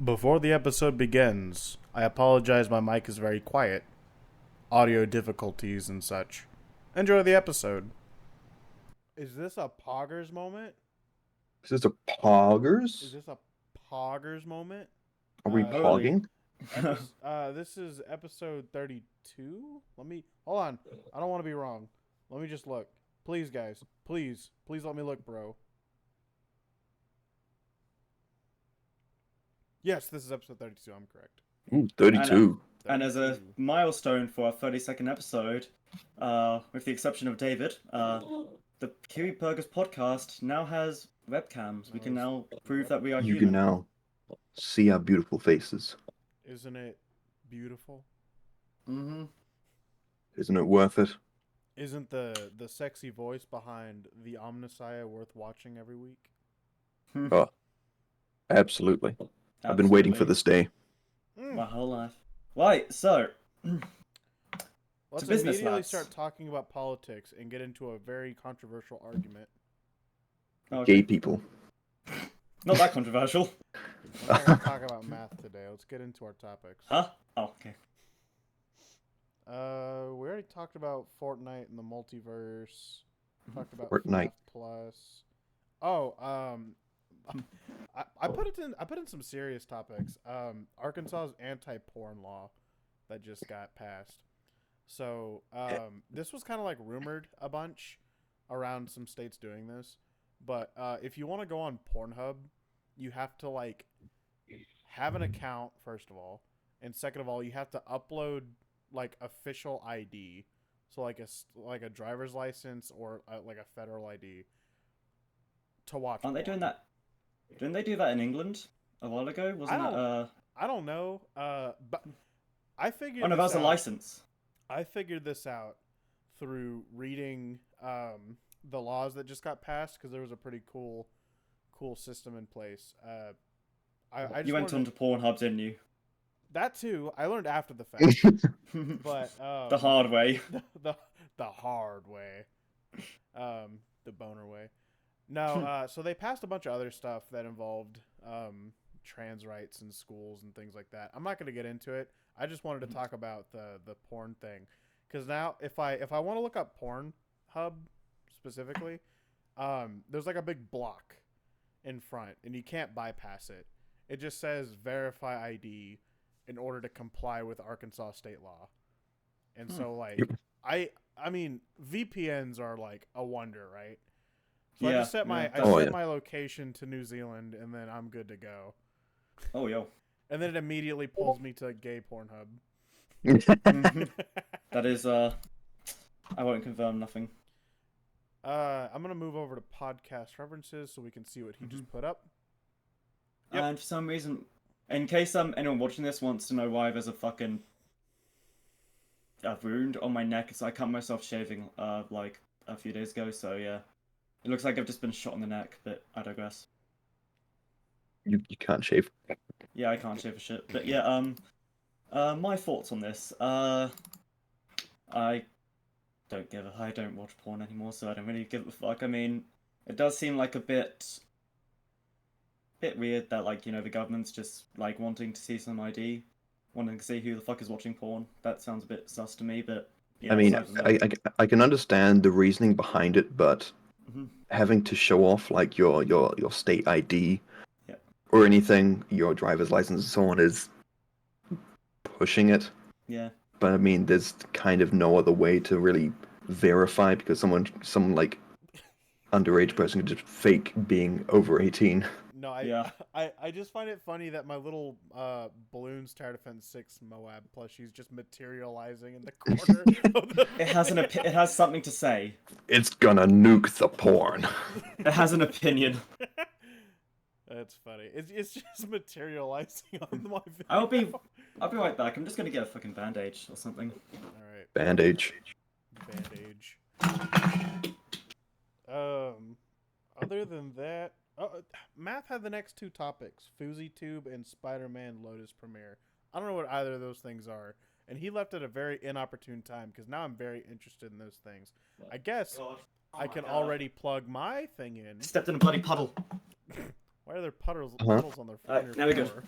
Before the episode begins, I apologize my mic is very quiet. Audio difficulties and such. Enjoy the episode. Is this a poggers moment? Is this a poggers? Is this a poggers moment? Are we pogging? This is episode 32. Hold on. I don't want to be wrong. Let me just look. Please, guys. Please let me look, bro. Yes, this is episode 32. I'm correct. Ooh, 32. And as a milestone for our 32nd episode, with the exception of David, the Kiwi Burgers podcast now has webcams. We can now prove that we are You human. can now see our beautiful faces. Isn't it beautiful? Mm-hmm. Isn't it worth it? Isn't the sexy voice behind the Omnissiah worth watching every week? Oh, absolutely. I've been waiting for this day. My whole life. Right, so Let's business, immediately lads. start talking about politics and get into a very controversial argument. okay. Gay people. Not that controversial. We're not going to talk about math today. Let's get into our topics. Huh? Oh, okay. We already talked about Fortnite and the multiverse. Talked about Fortnite. FNAF Plus. Oh, I put in some serious topics. Arkansas's anti-porn law that just got passed. So this was kind of like rumored a bunch around some states doing this, but if you want to go on Pornhub, you have to like have an account first of all, and second of all, you have to upload like official ID, so like a driver's license or like a federal ID to watch. Aren't they porn. doing that? Didn't they do that in England a while ago? Wasn't that I don't know. But I figured. Oh no, that was a license. I figured this out through reading the laws that just got passed because there was a pretty cool system in place. I just You went wanted onto Pornhub, didn't you? that too. I learned after the fact, but The hard way. the hard way, the boner way. No, so they passed a bunch of other stuff that involved trans rights in schools and things like that. I'm not going to get into it. I just wanted to talk about the porn thing, because now if I want to look up Pornhub specifically, there's like a big block in front, and you can't bypass it. It just says verify ID in order to comply with Arkansas state law, and so like I mean VPNs are like a wonder, right? So I Yeah, just set my yeah. my location to New Zealand, and then I'm good to go. Oh yo. And then it immediately pulls me to gay Pornhub. That is I won't confirm nothing. I'm gonna move over to podcast references so we can see what he just put up. Yep. And for some reason, in case anyone watching this wants to know why there's a fucking wound on my neck, so I cut myself shaving like a few days ago. So yeah, it looks like I've just been shot in the neck, but I digress. You can't shave. Yeah, I can't shave for shit. But yeah, my thoughts on this. I don't watch porn anymore, so I don't really give a fuck. I mean, it does seem like a bit weird that like, you know, the government's just like wanting to see some ID, wanting to see who the fuck is watching porn. That sounds a bit sus to me, but yeah, I mean, aside from that- I can understand the reasoning behind it, but Mhm. having to show off like your state ID Yeah. or anything, your driver's license and so on is pushing it. Yeah. But I mean, there's kind of no other way to really verify because some like underage person could just fake being over 18. No, Yeah. I just find it funny that my little Balloons Tower Defense 6 Moab plushie's just materializing in the corner of the It has something to say. It's gonna nuke the porn. It has an opinion. That's funny. It's just materializing on my video. I'll be right back. I'm just gonna get a fucking bandage or something. Alright, Bandage. bandage. Other than that, Math had the next two topics: FouseyTube and Spider-Man Lotus Premiere. I don't know what either of those things are, and he left at a very inopportune time because now I'm very interested in those things. I guess I can already plug my thing in. Stepped in a bloody puddle. Why are there puddles Uh-huh. on their Alright, now we go. floor?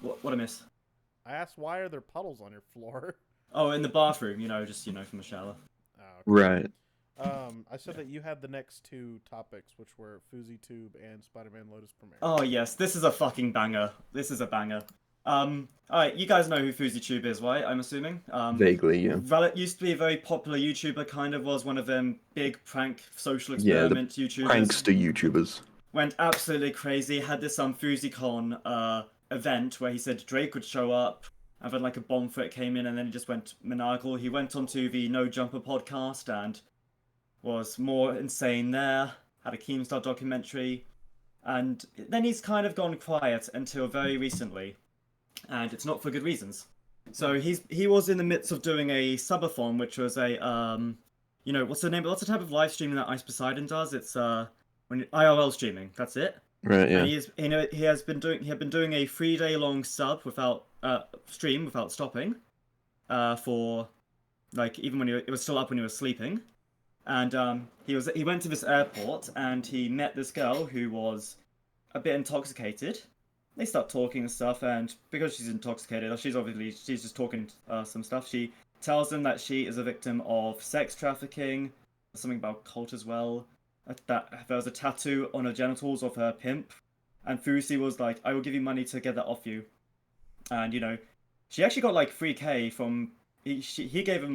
What I miss? I asked why are there puddles on your floor? Oh, in the bathroom, just from the shower. Oh, okay. Right. I said that you had the next two topics, which were FouseyTube and Spider-Man Lotus Premiere. Oh yes, this is a fucking banger. This is a banger. Alright, you guys know who FouseyTube is, right? I'm assuming. Vaguely, yeah. Valet used to be a very popular YouTuber, kind of was one of them big prank social Yeah, the experiment YouTubers. Prankster YouTubers. Went absolutely crazy. Had this FouseyCon event where he said Drake would show up, and then like a bomb threat came in, and then he just went maniacal. He went onto the No Jumper podcast and was more insane there. Had a Keemstar documentary, and then he's kind of gone quiet until very recently, and it's not for good reasons. So he was in the midst of doing a subathon, which was a what's the type of live streaming that Ice Poseidon does? It's when IRL streaming. That's it. Right, yeah. And he had been doing a 3-day long stream without stopping, for like even when it was still up when he was sleeping, and he went to this airport and he met this girl who was a bit intoxicated. They start talking and stuff, and because she's intoxicated, she's just talking some stuff. She tells him that she is a victim of sex trafficking, something about cult as well. That there was a tattoo on her genitals of her pimp, and Fousey was like, "I will give you money to get that off you," and she actually got like 3K from he gave her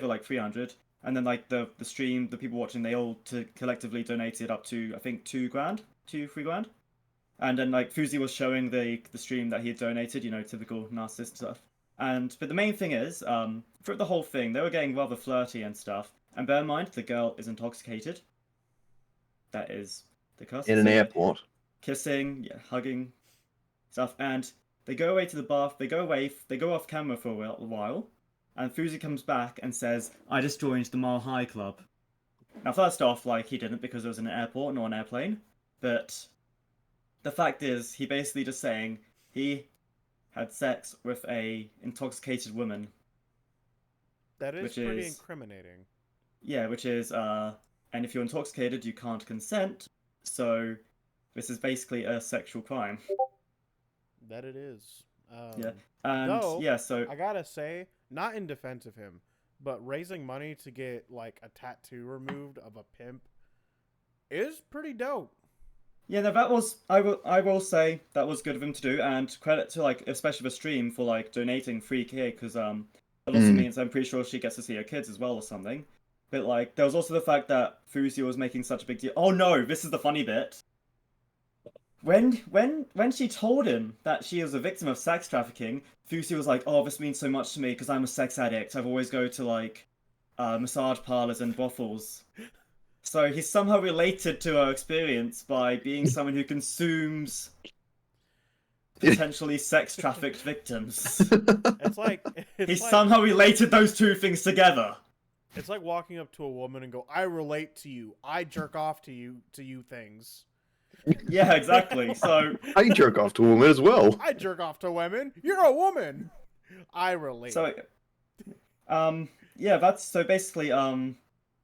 like 300, and then like the stream, the people watching, they all collectively donated up to I think 3 grand, and then like Fousey was showing the stream that he had donated, typical narcissist stuff. But the main thing is, throughout the whole thing, they were getting rather flirty and stuff. And bear in mind, the girl is intoxicated. That is the cuss. In an airport. Kissing, yeah, hugging, stuff. And they go away to the bath. They go off camera for a while. And Fousey comes back and says, "I just joined the Mile High Club." Now, first off, like, he didn't because it was in an airport, not an airplane. But the fact is, he basically just saying he had sex with a intoxicated woman. That is pretty incriminating. Yeah, which is, and if you're intoxicated, you can't consent, so this is basically a sexual crime. That it is. Yeah, and so I gotta say, not in defense of him, but raising money to get like a tattoo removed of a pimp is pretty dope. Yeah, no, that was I will say that was good of him to do, and credit to like especially the stream for like donating 3K, because it also means I'm pretty sure she gets to see her kids as well or something. But like there was also the fact that Fousey was making such a big deal. Oh no, this is the funny bit. When she told him that she was a victim of sex trafficking, Fousey was like, "Oh, this means so much to me because I'm a sex addict. I've always go to like massage parlors and brothels." So he's somehow related to her experience by being someone who consumes potentially sex trafficked victims. He's somehow related those two things together. It's like walking up to a woman and go, "I relate to you. I jerk off to you things." Yeah, exactly. So I jerk off to a woman as well. I jerk off to women. You're a woman. I relate. So, yeah, that's so basically,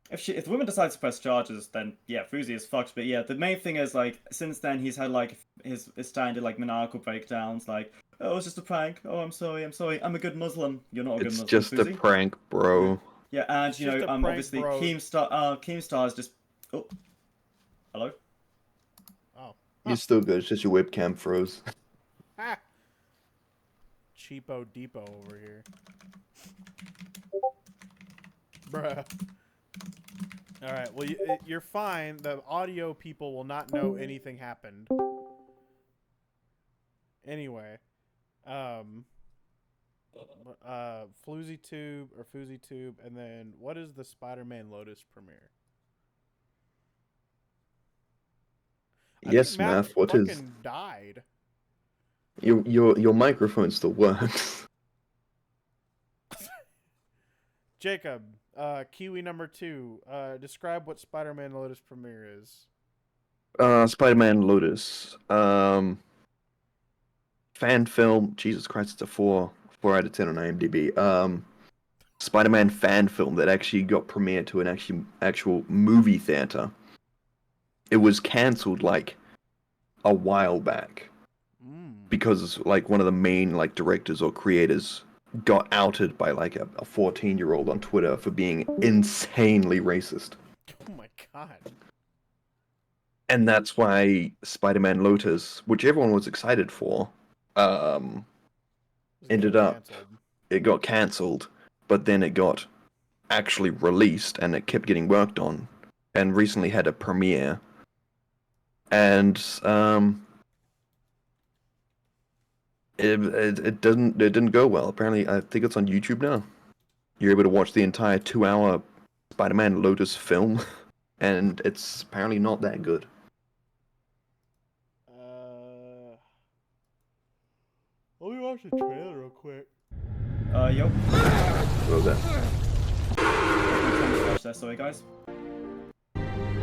if the woman decides to press charges, then yeah, Fousey is fucked. But yeah, the main thing is like since then he's had like his standard like maniacal breakdowns, like, "Oh, it's just a prank. Oh, I'm sorry. I'm a good Muslim." You're not a good Muslim. It's just Fousey. a prank, bro. Yeah, and obviously bro. Keemstar is just. Oh, hello. Oh, You're still good. It's just your webcam froze. ha! Cheapo Depot over here, bruh. All right, well you're fine. The audio people will not know anything happened. Anyway, FouseyTube, and then what is the Spider-Man Lotus premiere? Yes, Math. What is? Died. Your microphone still works. Jacob, Kiwi number 2. Describe what Spider-Man Lotus premiere is. Spider-Man Lotus. Fan film. Jesus Christ, it's a 4 out of 10 on IMDb. Spider-Man fan film that actually got premiered to an actual movie theater. It was cancelled like a while back because like one of the main like directors or creators got outed by like a 14-year-old on Twitter for being insanely racist. Oh my god. And that's why Spider-Man Lotus, which everyone was excited for, It's ended getting up canceled. it got cancelled, but then it got actually released and it kept getting worked on, and recently had a premiere. And it didn't go well. Apparently, I think it's on YouTube now. You're able to watch the entire 2-hour Spider-Man Lotus film, and it's apparently not that good. Let me watch the trailer real quick. Yo. What was that? Watch that, sorry guys.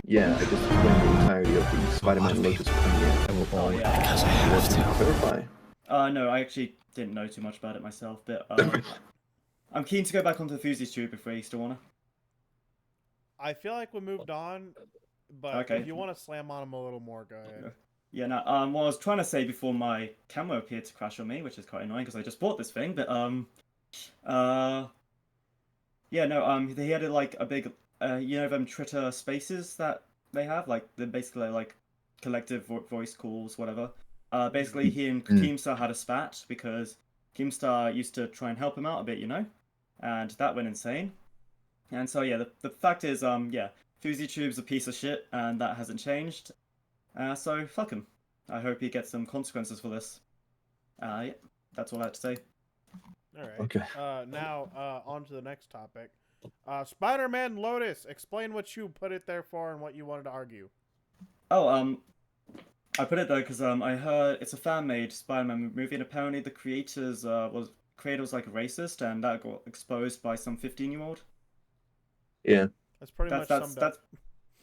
Yeah, I just explained the entirety of the Spider-Man Lotus premiere. Oh yeah. Because I have to. Clarify. No, I actually didn't know too much about it myself, but I'm keen to go back onto the Fuzies tube if we still wanna. I feel like we moved on, but Okay. if you want to slam on him a little more, go ahead. Yeah, no, what I was trying to say before my camera appeared to crash on me, which is quite annoying because I just bought this thing, but yeah, no, he had like a big, you know, them Twitter spaces that they have, like they're basically like collective voice calls, whatever. Basically, he and Keemstar had a spat because Keemstar used to try and help him out a bit, you know, and that went insane. And so yeah, the fact is, yeah, FuziTube's a piece of shit, and that hasn't changed. So fuck him. I hope he gets some consequences for this. Yeah, that's all I have to say. All right. Okay. Now, on to the next topic. Spider-Man Lotus. Explain what you put it there for and what you wanted to argue. Oh, I put it there because I heard it's a fan-made Spider-Man movie, and apparently the creator was like a racist, and that got exposed by some 15-year-old. Yeah. That's pretty much summed up.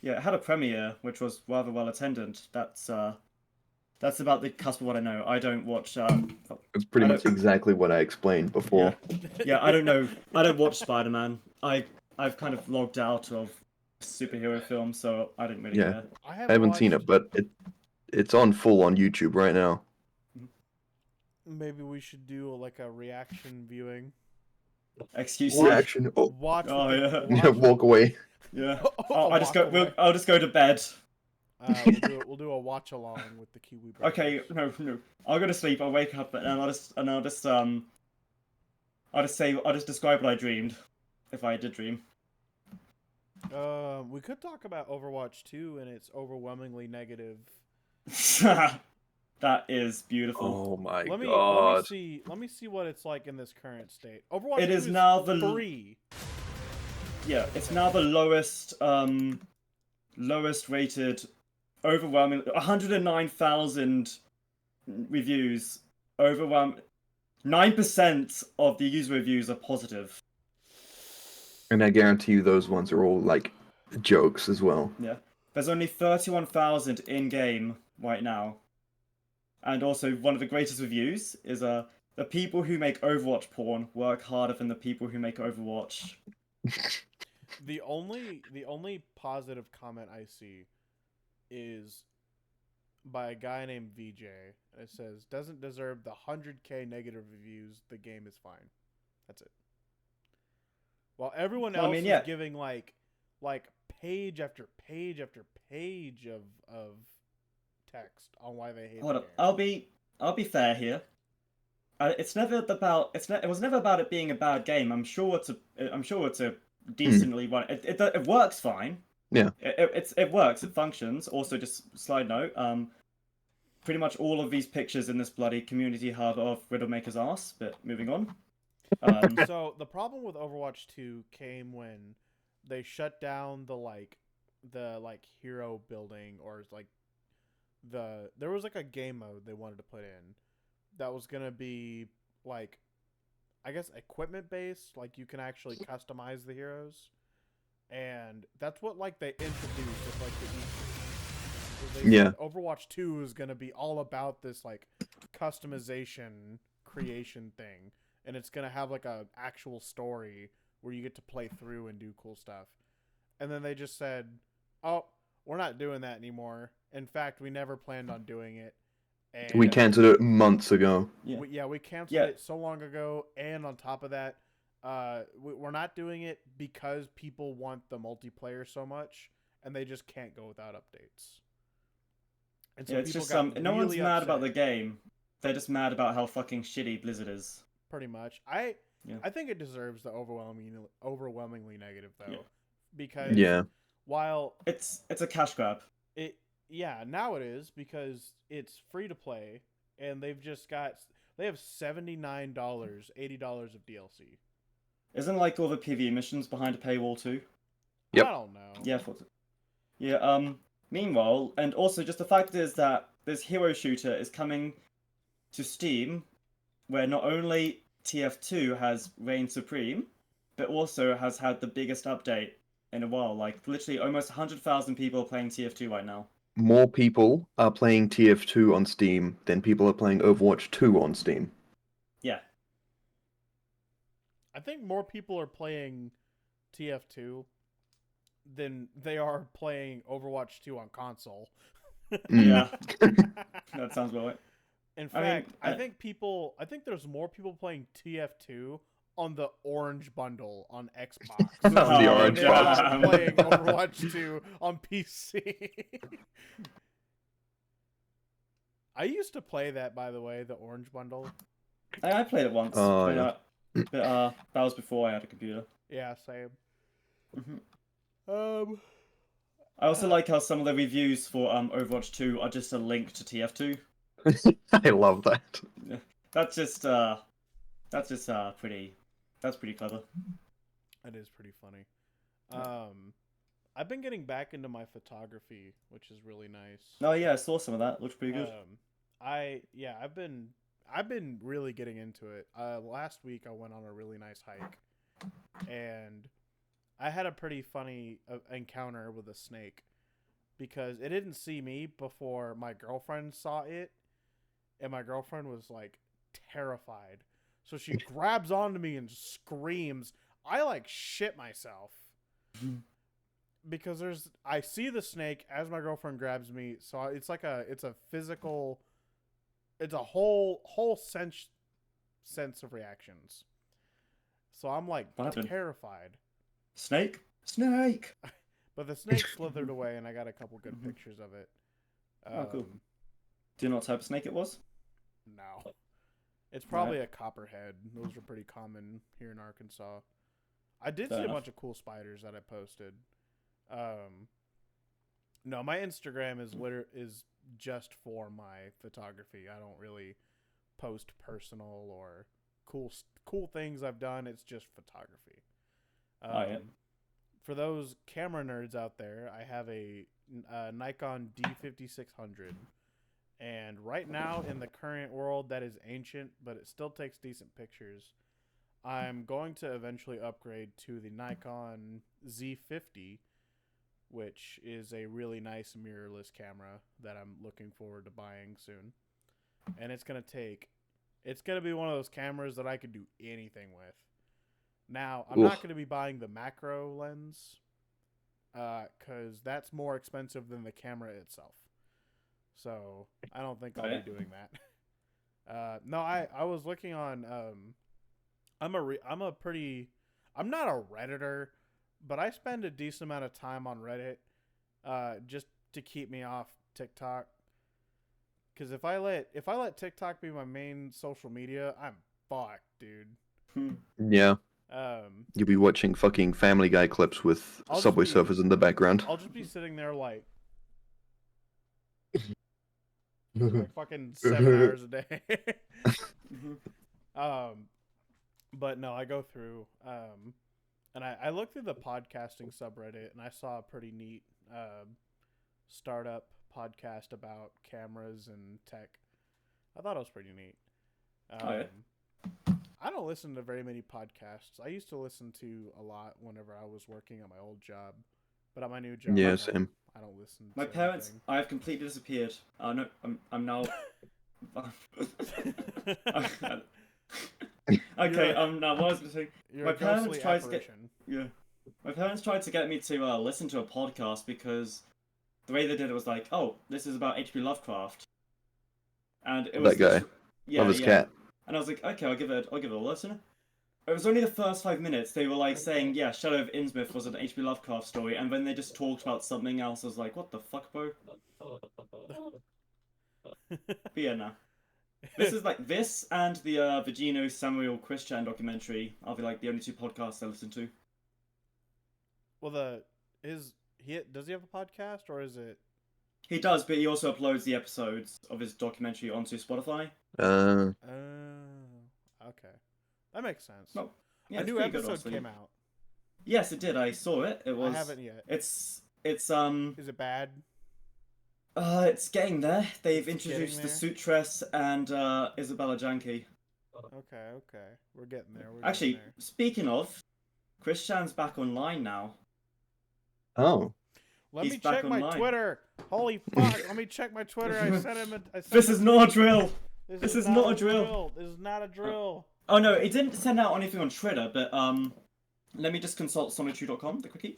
Yeah, it had a premiere, which was rather well attended. That's about the cusp of what I know. I don't watch. It's pretty much exactly what I explained before. Yeah, I don't know. I don't watch Spider-Man. I've kind of logged out of superhero films, so I didn't really care. I haven't seen it, but it's on full on YouTube right now. Maybe we should do like a reaction viewing. Excuse me. Reaction. Oh, Watch. Oh, yeah. yeah, walk away. Yeah. Oh, I'll just go. I'll just go to bed. We'll do a watch along with the Kiwi Brothers. Okay, no. I'll go to sleep. I'll wake up and I'll just describe what I dreamed, if I did dream. We could talk about Overwatch 2 and its overwhelmingly negative. That is beautiful. Oh my Let god. me see what it's like in this current state. Overwatch It 2 is now the free. Yeah, it's now the lowest rated, overwhelming 109,000 reviews. 9% of the user reviews are positive. And I guarantee you those ones are all like jokes as well. Yeah. There's only 31,000 in game right now. And also one of the greatest reviews is the people who make Overwatch porn work harder than the people who make Overwatch. The only positive comment I see is by a guy named VJ. It says, doesn't deserve the 100k negative reviews. The game is fine. That's it. While everyone else is giving like page after page after page of text on why they hate the game. I'll be fair here. It was never about it being a bad game. I'm sure it's a decently run. It works fine. Yeah. It works. It functions. Also, just slide note. Pretty much all of these pictures in this bloody community hub of Riddlemaker's ass. But moving on. So the problem with Overwatch 2 came when they shut down the hero building, or like there was like a game mode they wanted to put in that was gonna be like, I guess, equipment based, like you can actually customize the heroes, and that's what like they introduced with like the E3. Yeah. Overwatch 2 is gonna be all about this like customization creation thing, and it's gonna have like a actual story where you get to play through and do cool stuff. And then they just said, "Oh, we're not doing that anymore. In fact, we never planned on doing it." And We cancelled it months ago. Yeah. we canceled Yeah. it so long ago, and on top of that, we're not doing it because people want the multiplayer so much, and they just can't go without updates. And so Yeah, it's people just got no one's really mad about upset, the game. They're just mad about how fucking shitty Blizzard is. pretty much. Yeah. I think it deserves the overwhelmingly negative though, Yeah. because Yeah. while It's a cash grab. yeah, now it is because it's free to play, and they have $79, $80 of DLC. Isn't like all the PvE missions behind a paywall too? Yep. I don't know. Yeah, I thought so. Yeah, meanwhile, and also just the fact is that this hero shooter is coming to Steam, where not only TF2 has reigned supreme, but also has had the biggest update in a while. Like, literally almost 100,000 people are playing TF2 right now. More people are playing TF2 on Steam than people are playing Overwatch 2 on Steam. Yeah. I think more people are playing TF2 than they are playing Overwatch 2 on console. Yeah. That sounds about right. In I mean, fact, I think there's more people playing TF2 on the Orange Bundle on Xbox. On the Orange than are Bundle. playing Overwatch 2 on PC. I used to play that, by the way, the Orange Bundle. I played it once. Oh, But that was before I had a computer. Yeah, same. Mhm. Um, I also like how some of the reviews for Overwatch 2 are just a link to TF2. I love that. That's just pretty clever. it is pretty funny. I've been getting back into my photography, which is really nice. Oh yeah, I saw some of that. Looks pretty good. I've been really getting into it. Last week I went on a really nice hike, and I had a pretty funny encounter with a snake because it didn't see me before my girlfriend saw it, and my girlfriend was like terrified. So she grabs onto me and screams. I like shit myself because I see the snake as my girlfriend grabs me. So it's a physical, it's a whole sense of reactions. So I'm like What happened? terrified. Snake? Snake! But the snake slithered away, and I got a couple good pictures of it. Oh, cool. Do you know what type of snake it was? No. It's probably a copperhead. Those are pretty common here in Arkansas. I did Fair see a enough. bunch of cool spiders that I posted. No, my Instagram is just for my photography. I don't really post personal or cool things I've done. It's just photography. Yeah. For those camera nerds out there, I have a Nikon D5600, and right now in the current world, that is ancient, but it still takes decent pictures. I'm going to eventually upgrade to the Nikon Z50, which is a really nice mirrorless camera that I'm looking forward to buying soon. And it's going to be one of those cameras that I could do anything with. Now, I'm not going to be buying the macro lens because that's more expensive than the camera itself. So I don't think I'll be doing that. No, I was looking on. I'm not a Redditor, but I spend a decent amount of time on Reddit just to keep me off TikTok. Because if I let TikTok be my main social media, I'm fucked, dude. Yeah. You'll be watching fucking Family Guy clips with Subway Surfers in the background. I'll just be sitting there like fucking 7 hours a day. But no, I go through and I looked through the podcasting subreddit, and I saw a pretty neat startup podcast about cameras and tech. I thought it was pretty neat. I don't listen to very many podcasts. I used to listen to a lot whenever I was working at my old job, but at my new job, Yeah, same. I don't listen. My to parents, anything. I have completely disappeared. No, I'm now. Okay, now what I was going to say. You're My a parents ghostly tried to get. apparition. Yeah. My parents tried to get me to listen to a podcast because the way they did it was like, oh, this is about H.P. Lovecraft. and it was That guy. literally- Yeah, Love his yeah. cat. And I was like, okay, I'll give it a listen. It was only the first 5 minutes. They were like saying, yeah, Shadow of Innsmouth was an H.P. Lovecraft story, and then they just talked about something else. I was like, what the fuck, bro? But yeah, no. This is like this and the Gino Samuel Christian documentary are the only two podcasts I listen to. Well, does he have a podcast or is it? He does, but he also uploads the episodes of his documentary onto Spotify. Oh, okay, that makes sense. No, yeah, a it's new pretty good, episode honestly. came out. Yes, it did. I saw it. It was. I haven't yet. It's Is it bad? It's getting there. They've It's introduced the getting Sutress and Isabella Janke. Okay, we're getting there. Actually, speaking of, Christian's back online now. Oh. Let he's me back check my online. Twitter. Holy fuck! Let me check my Twitter. I sent him. This is not a drill. This is not a drill. This is not a drill. Oh no, it didn't send out anything on Twitter, but let me just consult Solitude.com, the quickie.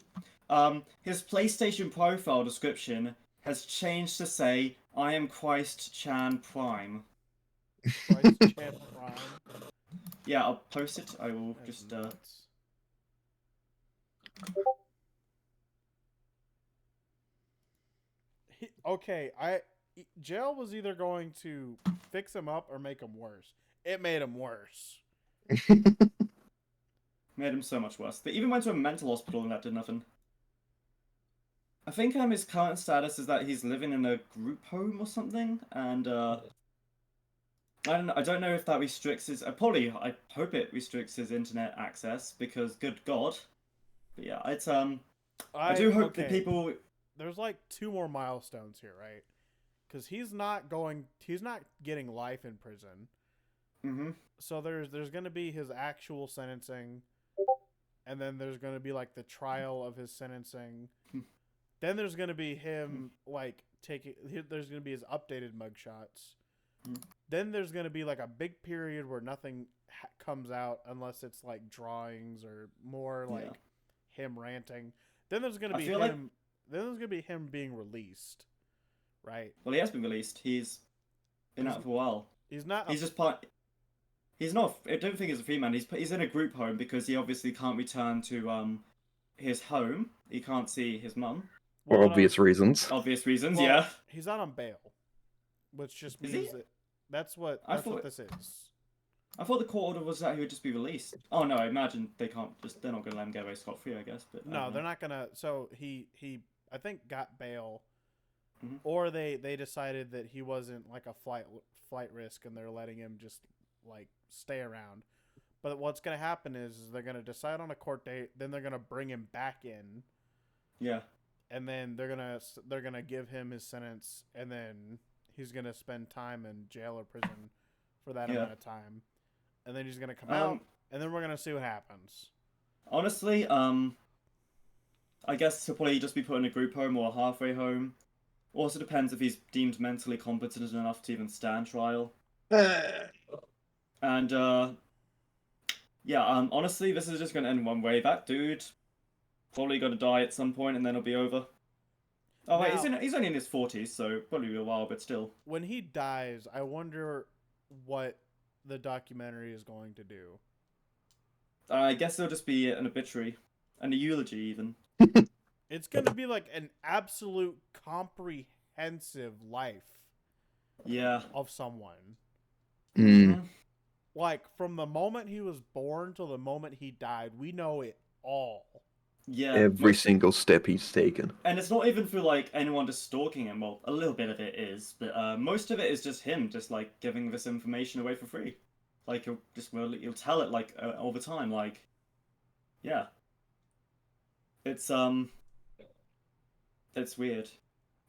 His PlayStation profile description has changed to say, "I am Christ Chan Prime." Christ Chan Prime. Yeah, I'll post it. I will That's just nuts. Okay, jail was either going to fix him up or make him worse. It made him worse. made him so much worse. They even went to a mental hospital and that did nothing. I think his current status is that he's living in a group home or something, and I don't know if that restricts his. I hope it restricts his internet access because good God. But yeah, it's I do hope that people. There's like 2 more milestones here, right? Because he's not getting life in prison. Mm-hmm. So there's gonna be his actual sentencing, and then there's gonna be like the trial of his sentencing. Then there's gonna be him like there's gonna be his updated mugshots. Then there's gonna be like a big period where nothing comes out unless it's like drawings or more like him ranting. Then there's gonna be him. Then there's gonna be him being released, right? Well, he has been released. He's been out for a while. He's not. He's just part. He's not. I don't think he's a free man. He's in a group home because he obviously can't return to his home. He can't see his mum. For obvious reasons. Obvious reasons, well, yeah. He's not on bail, which just Is means he? that's what this is. I thought the court order was that he would just be released. Oh no, I imagine they're not going to let him get away scot free, I guess. But No, they're not gonna. So he I think got bail, Mhm. or they decided that he wasn't like a flight risk, and they're letting him just like stay around. But what's gonna happen is they're gonna decide on a court date, then they're gonna bring him back in, Yeah. and then they're gonna give him his sentence, and then he's gonna spend time in jail or prison for that amount of time, and then he's gonna come out, and then we're gonna see what happens. Honestly, I guess he'll probably just be put in a group home or a halfway home. Also depends if he's deemed mentally competent enough to even stand trial. And honestly, this is just gonna end one way. That dude probably gonna die at some point, and then it'll be over. Oh wait, he's only in his 40s, so probably be a while, but still. When he dies, I wonder what the documentary is going to do. I guess it'll just be an obituary, and a eulogy even. It's gonna be like an absolute comprehensive life of someone. Mm. Like from the moment he was born till the moment he died, we know it all. Yeah. Every single step he's taken. And it's not even for like anyone just stalking him. Well, a little bit of it is, but most of it is just him, just like giving this information away for free. Like he'll tell it like all the time. Like, yeah. It's weird.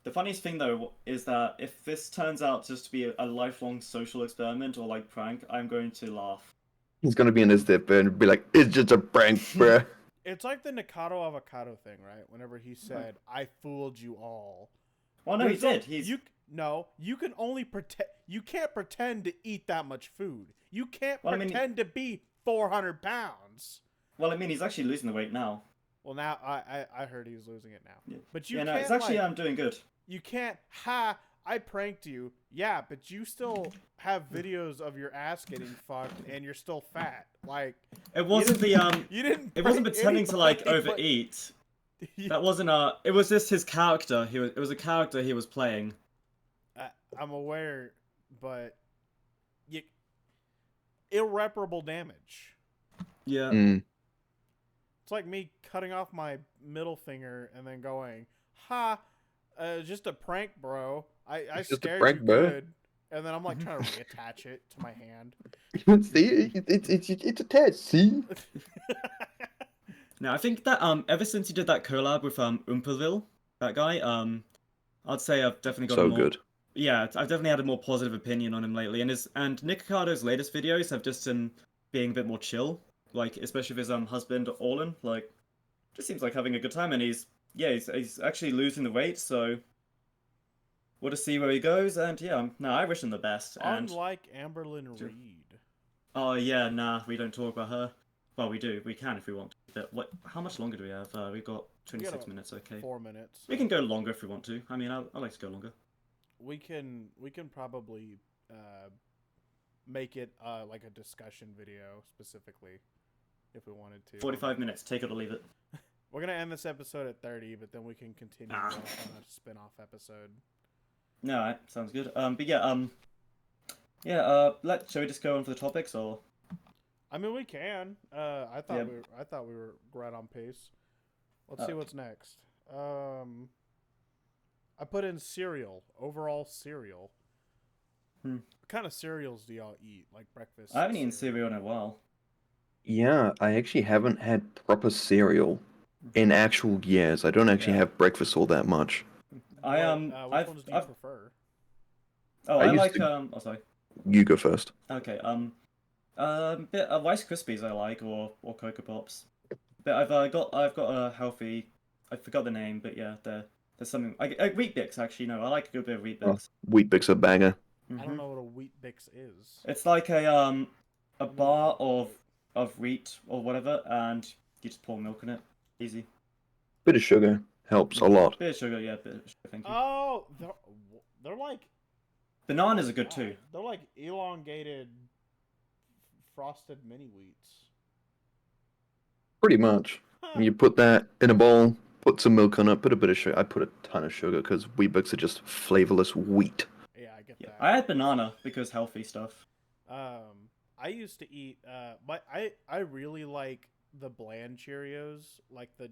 The funniest thing though is that if this turns out just to be a lifelong social experiment or like prank, I'm going to laugh. He's gonna be in his deathbed and be like, "It's just a prank, bruh." It's like the Nikado Avocado thing, right? Whenever he said, "I fooled you all." Well, no, he did. You can only pretend. You can't pretend to eat that much food. You can't pretend to be 400 pounds. Well, I mean, he's actually losing the weight now. Well, now I heard he's losing it now. Yeah. But you yeah, no, can't, it's actually doing good. You can't I pranked you. Yeah, but you still have videos of your ass getting fucked, and you're still fat. Like, It wasn't the you didn't. It wasn't prank pretending to like anybody, but- overeat. That wasn't It was just his character. It was a character he was playing. I'm aware, but you, irreparable damage. Yeah. Mm. It's like me cutting off my middle finger and then going, "Ha, just a prank, bro. I Just a scared prank, you bro." good." And then I'm like trying to reattach it to my hand. See, it's attached. See. Now I think that ever since he did that collab with Oompaville, that guy, I'd say I've definitely got a So more good. yeah, I've definitely had a more positive opinion on him lately, and Nick Ricardo's latest videos have just been being a bit more chill, like especially with his husband Orlin, like just seems like having a good time, and he's actually losing the weight, so we'll just see where he goes, and yeah, no, I wish him the best, and Unlike Amberlyn Reed. oh yeah, nah, we don't talk about her. Well, we do, we can if we want to. But what? How much longer do we have? We've got 26 about minutes. Okay, 4 minutes. we can go longer if we want to. I mean, I like to go longer. We can probably make it like a discussion video specifically if we wanted to. 45 minutes, take it or leave it. We're gonna end this episode at 30, but then we can continue Ah. on a spin-off episode. No, alright, sounds good. But yeah, shall we just go on for the topics or? I mean, we can. I thought we were right on pace. Let's see what's next. I put in cereal. Overall cereal. What kind of cereals do y'all eat? Like breakfast? I haven't eaten cereal in a while. Yeah, I actually haven't had proper cereal in actual years. I don't actually Yeah. have breakfast all that much. Which I've ones do you I've prefer? oh I I used like to- oh sorry. You go first. Okay, bit of Rice Krispies I like or Cocoa Pops. But I've got a healthy, I forgot the name, but yeah, there's something Wheat Bix actually. No, I like a good bit of Wheat Oh. Bix. Wheat Bix a banger. I don't know what a wheat bix is. It's like a bar of wheat or whatever, and you just pour milk in it. Easy. Bit of sugar helps a lot. Bit of sugar, yeah, bit of sugar, thank you. Oh, they're like Bananas are good too. They're like elongated frosted mini wheats. Pretty much. Huh. You put that in a bowl, put some milk on it, put a bit of sugar. I put a ton of sugar because Wheat Bix are just flavorless wheat. Yeah, I get Yeah, that. I had banana because healthy stuff. I used to eat but I really like the bland Cheerios, like the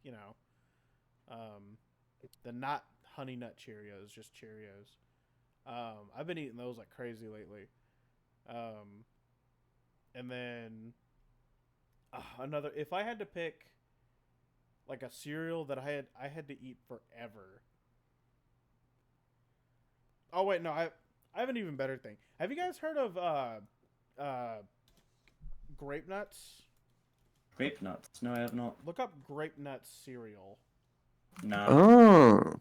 you know, the not honey nut Cheerios, just Cheerios. I've been eating those like crazy lately. And then another, if I had to pick like a cereal that I had to eat forever. Oh wait, no, I have an even better thing. Have you guys heard of grape nuts? Grape nuts? No, I have not. Look up grape nuts cereal. No. Oh,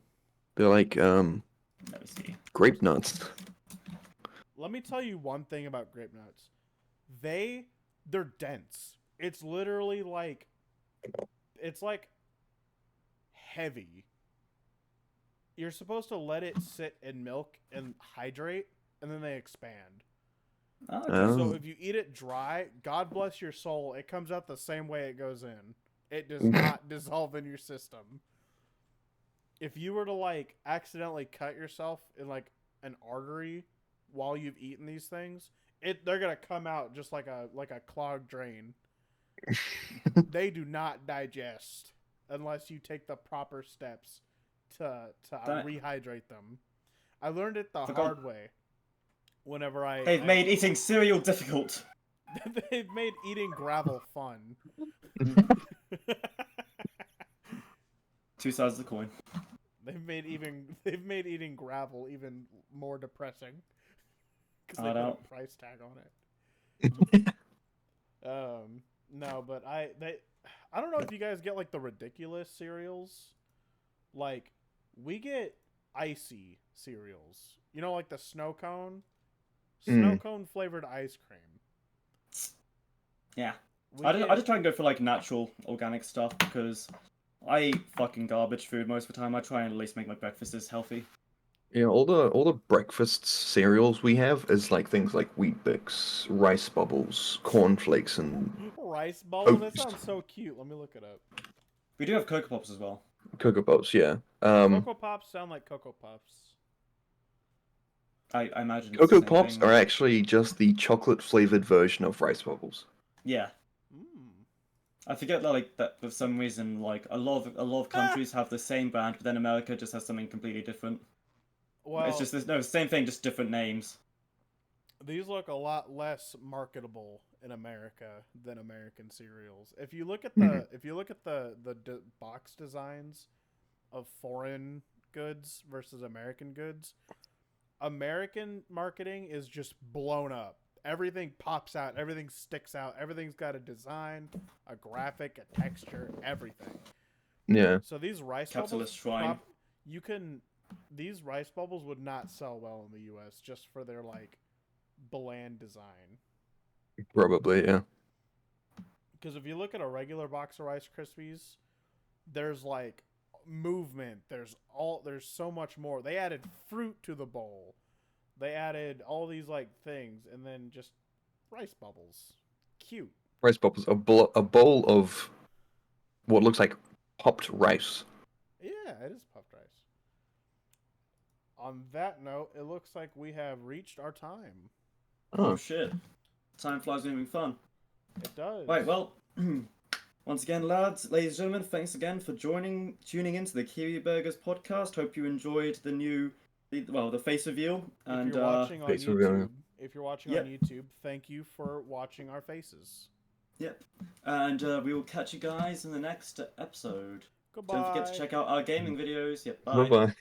they're like Let me see. grape nuts. Let me tell you one thing about grape nuts. They're dense. It's literally like it's like heavy. You're supposed to let it sit in milk and hydrate, and then they expand. Oh, okay. Oh. So if you eat it dry, God bless your soul, it comes out the same way it goes in. It does not dissolve in your system. If you were to like accidentally cut yourself in like an artery while you've eaten these things, they're gonna come out just like a clogged drain. They do not digest unless you take the proper steps to rehydrate them. I learned it the hard way. Whenever They've made eating cereal difficult. they've made eating gravel fun. Two sides of the coin. They've made eating gravel even more depressing because I they put don't- a price tag on it. No, but I don't know if you guys get like the ridiculous cereals. Like we get icy cereals. You know, like the snow cone flavored ice cream. Yeah. We I get- just try and go for like natural, organic stuff because I eat fucking garbage food most of the time. I try and at least make my breakfast as healthy. Yeah, all the breakfast cereals we have is like things like Wheat Bix, rice bubbles, cornflakes, and Rice bubble. That toast. sounds so cute. Let me look it up. We do have Cocoa Pops as well. Cocoa Pops. Yeah. Cocoa Pops sound like Cocoa Puffs. I imagine it's the Cocoa same Pops thing. are actually just the chocolate flavored version of rice bubbles. Yeah. Mm. I forget that, like, that for some reason, like, a lot of countries have the same brand, but then America just has something completely different. Well, It's just this, no, same thing, just different names. these look a lot less marketable in America than American cereals. If you look at Mhm. the box designs of foreign goods versus American goods, American marketing is just blown up. Everything pops out, everything sticks out, everything's got a design, a graphic, a texture, everything. Yeah. So these rice Capitalist bubbles, shrine. you can these rice bubbles would not sell well in the U.S. just for their like bland design. Probably. Yeah. Because if you look at a regular box of Rice Krispies, there's like movement. There's so much more. They added fruit to the bowl. They added all these like things, and then just rice bubbles. Cute. Rice bubbles. A bowl of what looks like popped rice. Yeah, it is puffed rice. On that note, it looks like we have reached our time. Oh Oh, shit. Time flies when having fun. It does. Right, well, once again, lads, ladies and gentlemen, thanks again for tuning into the Kiwi Burgers podcast. Hope you enjoyed the face reveal. If you're watching on Face reveal. YouTube, thank you for watching our faces. Yep. And we will catch you guys in the next episode. Goodbye. Don't forget to check out our gaming videos. Yep, bye bye.